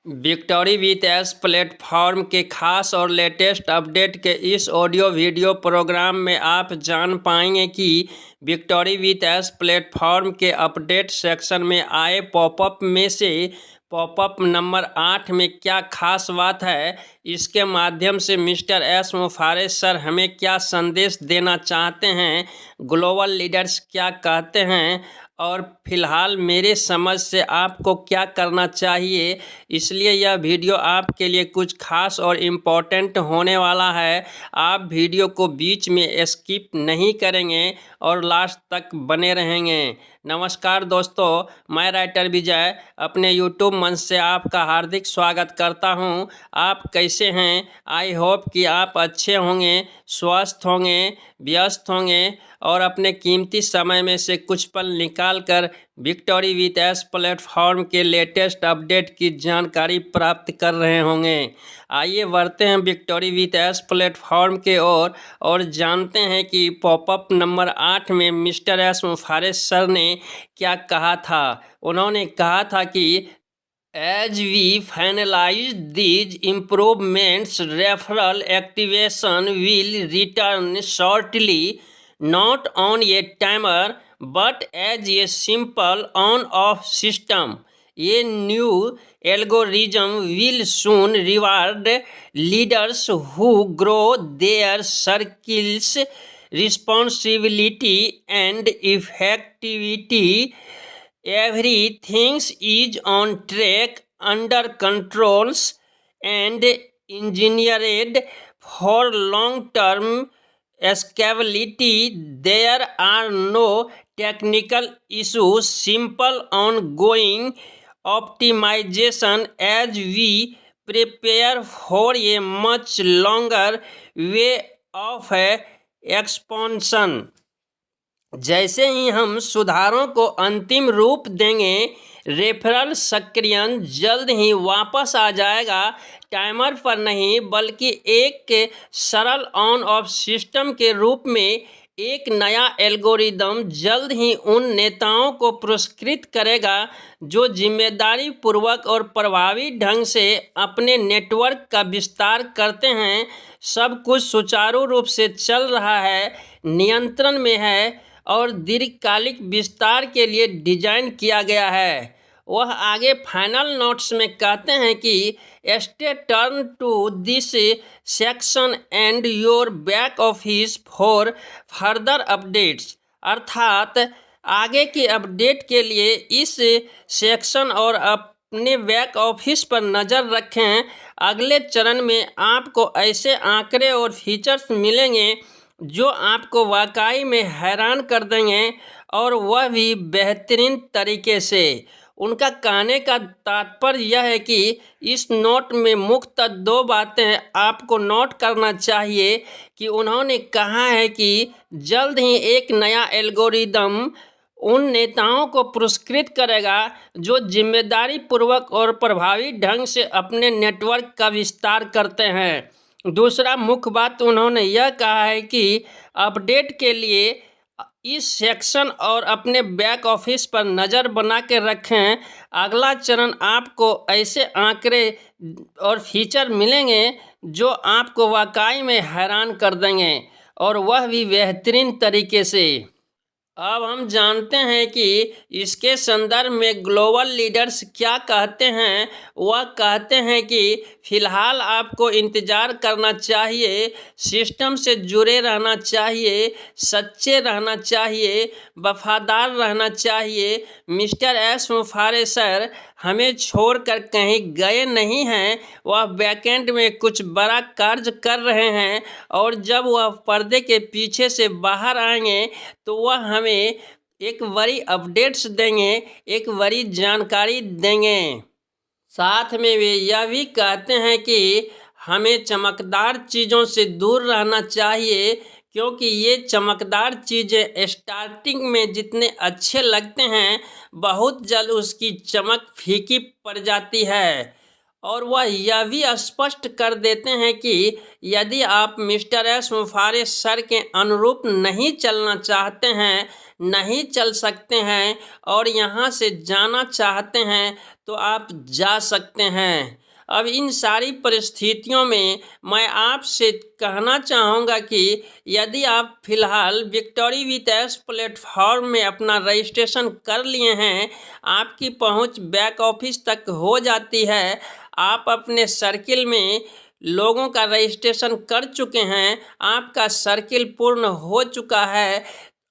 Victory with S platform के खास और लेटेस्ट अपडेट के इस ऑडियो वीडियो प्रोग्राम में आप जान पाएंगे कि विक्टोरी विथ एस प्लेटफॉर्म के अपडेट सेक्शन में आए पॉपअप में से पॉपअप नंबर 8 में क्या खास बात है। इसके माध्यम से मिस्टर एस मुफारे सर हमें क्या संदेश देना चाहते हैं, ग्लोबल लीडर्स क्या कहते हैं और फिलहाल मेरे समझ से आपको क्या करना चाहिए। इसलिए यह वीडियो आपके लिए कुछ खास और इम्पोर्टेंट होने वाला है। आप वीडियो को बीच में स्किप नहीं करेंगे और लास्ट तक बने रहेंगे। नमस्कार दोस्तों, मैं राइटर विजय अपने यूट्यूब मंच से आपका हार्दिक स्वागत करता हूं। आप कैसे हैं? आई होप कि आप अच्छे होंगे, स्वस्थ होंगे, व्यस्त होंगे और अपने कीमती समय में से कुछ पल निकाल कर विक्टोरी विथ एस प्लेटफॉर्म के लेटेस्ट अपडेट की जानकारी प्राप्त कर रहे होंगे। आइए बढ़ते हैं विक्टोरी विथ एस प्लेटफॉर्म के ओर और जानते हैं कि पॉपअप नंबर 8 में मिस्टर एस मुफारे सर ने क्या कहा था। उन्होंने कहा था कि As we finalize these improvements, referral activation will return shortly, not on a timer but as a simple on-off system. A new algorithm will soon reward leaders who grow their circles, responsibility and effectivity. Everything is on track, under controls, and engineered for long-term scalability. There are no technical issues, simple ongoing optimization as we prepare for a much longer way of expansion. जैसे ही हम सुधारों को अंतिम रूप देंगे, referral सक्रियण जल्द ही वापस आ जाएगा, टाइमर पर नहीं बल्कि एक सरल ऑन ऑफ सिस्टम के रूप में। एक नया एल्गोरिदम जल्द ही उन नेताओं को पुरस्कृत करेगा जो जिम्मेदारी पूर्वक और प्रभावी ढंग से अपने नेटवर्क का विस्तार करते हैं। सब कुछ सुचारू रूप से चल रहा है, नियंत्रण में है और दीर्घकालिक विस्तार के लिए डिजाइन किया गया है। वह आगे फाइनल नोट्स में कहते हैं कि स्टे टर्न to this section and your back office for further updates. अर्थात आगे के अपडेट के लिए इस सेक्शन और अपने बैक ऑफिस पर नज़र रखें। अगले चरण में आपको ऐसे आंकड़े और फीचर्स मिलेंगे जो आपको वाकई में हैरान कर देंगे और वह भी बेहतरीन तरीके से। उनका कहने का तात्पर्य यह है कि इस नोट में मुख्यतः 2 बातें आपको नोट करना चाहिए कि उन्होंने कहा है कि जल्द ही एक नया एल्गोरिदम उन नेताओं को पुरस्कृत करेगा जो जिम्मेदारी पूर्वक और प्रभावी ढंग से अपने नेटवर्क का विस्तार करते हैं। दूसरा मुख्य बात उन्होंने यह कहा है कि अपडेट के लिए इस सेक्शन और अपने बैक ऑफिस पर नज़र बना के रखें। अगला चरण आपको ऐसे आंकड़े और फीचर मिलेंगे जो आपको वाकई में हैरान कर देंगे और वह भी बेहतरीन तरीके से। अब हम जानते हैं कि इसके संदर्भ में ग्लोबल लीडर्स क्या कहते हैं। वह कहते हैं कि फ़िलहाल आपको इंतज़ार करना चाहिए, सिस्टम से जुड़े रहना चाहिए, सच्चे रहना चाहिए, वफादार रहना चाहिए। मिस्टर एस मुफारे सर हमें छोड़कर कहीं गए नहीं हैं। वह बैकएंड में कुछ बड़ा कार्य कर रहे हैं और जब वह पर्दे के पीछे से बाहर आएंगे तो वह हमें एक बड़ी अपडेट्स देंगे, एक बड़ी जानकारी देंगे। साथ में वे यह भी कहते हैं कि हमें चमकदार चीज़ों से दूर रहना चाहिए क्योंकि ये चमकदार चीज़ें स्टार्टिंग में जितने अच्छे लगते हैं बहुत जल्द उसकी चमक फीकी पड़ जाती है और वह यह भी स्पष्ट कर देते हैं कि यदि आप मिस्टर एस मुफारे सर के अनुरूप नहीं चलना चाहते हैं, नहीं चल सकते हैं और यहाँ से जाना चाहते हैं तो आप जा सकते हैं। अब इन सारी परिस्थितियों में मैं आपसे कहना चाहूँगा कि यदि आप फिलहाल विक्टोरी विथ एस प्लेटफॉर्म में अपना रजिस्ट्रेशन कर लिए हैं, आपकी पहुंच बैक ऑफिस तक हो जाती है, आप अपने सर्किल में लोगों का रजिस्ट्रेशन कर चुके हैं, आपका सर्किल पूर्ण हो चुका है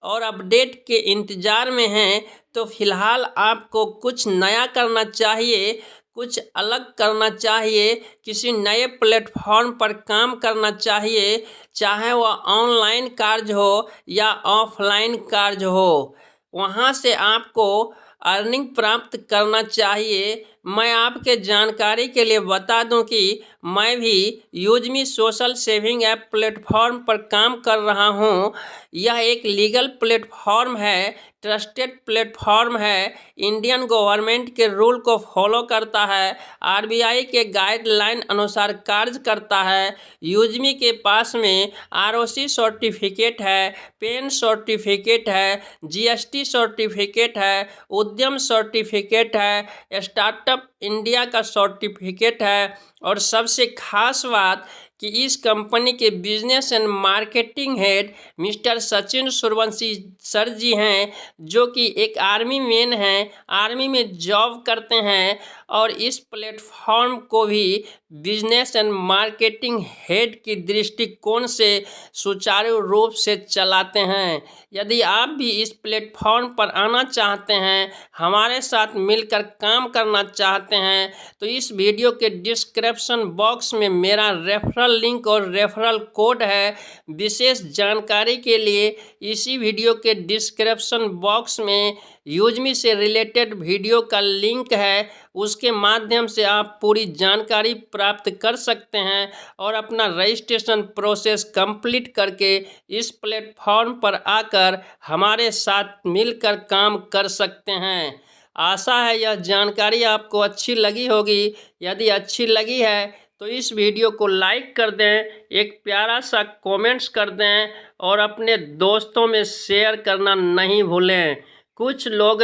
और अपडेट के इंतज़ार में हैं, तो फिलहाल आपको कुछ नया करना चाहिए, कुछ अलग करना चाहिए, किसी नए प्लेटफॉर्म पर काम करना चाहिए, चाहे वह ऑनलाइन कार्य हो या ऑफलाइन कार्य हो। वहाँ से आपको अर्निंग प्राप्त करना चाहिए। मैं आपके जानकारी के लिए बता दूं कि मैं भी यूजमी सोशल सेविंग ऐप प्लेटफॉर्म पर काम कर रहा हूं। यह एक लीगल प्लेटफॉर्म है, ट्रस्टेड प्लेटफॉर्म है, इंडियन गवर्नमेंट के रूल को फॉलो करता है, आरबीआई के गाइडलाइन अनुसार कार्य करता है। यूजमी के पास में आरओसी सर्टिफिकेट है, पेन सर्टिफिकेट है, जीएसटी सर्टिफिकेट है, उद्यम सर्टिफिकेट है, स्टार्टअप इंडिया का सर्टिफिकेट है और सबसे खास बात कि इस कंपनी के business and marketing head mister Sachin Suryavanshi sir ji हैं, जो कि एक आर्मी मैन हैं, आर्मी में जॉब करते हैं और इस प्लेटफॉर्म को भी बिजनेस एंड मार्केटिंग हेड की दृष्टिकोण से सुचारू रूप से चलाते हैं। यदि आप भी इस प्लेटफॉर्म पर आना चाहते हैं, हमारे साथ मिलकर काम करना चाहते हैं, तो इस वीडियो के डिस्क्रिप्शन बॉक्स में मेरा रेफरल लिंक और रेफरल कोड है। विशेष जानकारी के लिए इसी वीडियो के डिस्क्रिप्शन बॉक्स में यूजमी से रिलेटेड वीडियो का लिंक है, उसके माध्यम से आप पूरी जानकारी प्राप्त कर सकते हैं और अपना रजिस्ट्रेशन प्रोसेस कंप्लीट करके इस प्लेटफॉर्म पर आकर हमारे साथ मिलकर काम कर सकते हैं। आशा है यह जानकारी आपको अच्छी लगी होगी। यदि अच्छी लगी है तो इस वीडियो को लाइक कर दें, एक प्यारा सा कमेंट्स कर दें और अपने दोस्तों में शेयर करना नहीं भूलें। कुछ लोग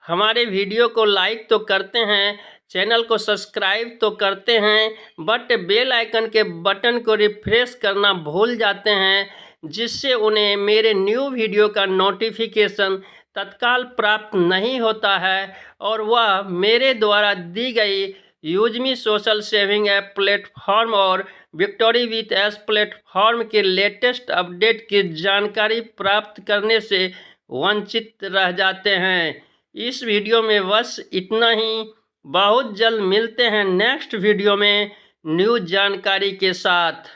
हमारे वीडियो को लाइक तो करते हैं, चैनल को सब्सक्राइब तो करते हैं, बट बेल आइकन के बटन को रिफ्रेश करना भूल जाते हैं, जिससे उन्हें मेरे न्यू वीडियो का नोटिफिकेशन तत्काल प्राप्त नहीं होता है और वह मेरे द्वारा दी गई यूजमी सोशल सेविंग ऐप प्लेटफॉर्म और विक्टोरी विथ एस प्लेटफॉर्म के लेटेस्ट अपडेट की जानकारी प्राप्त करने से वंचित रह जाते हैं। इस वीडियो में बस इतना ही। बहुत जल्द मिलते हैं नेक्स्ट वीडियो में न्यू जानकारी के साथ।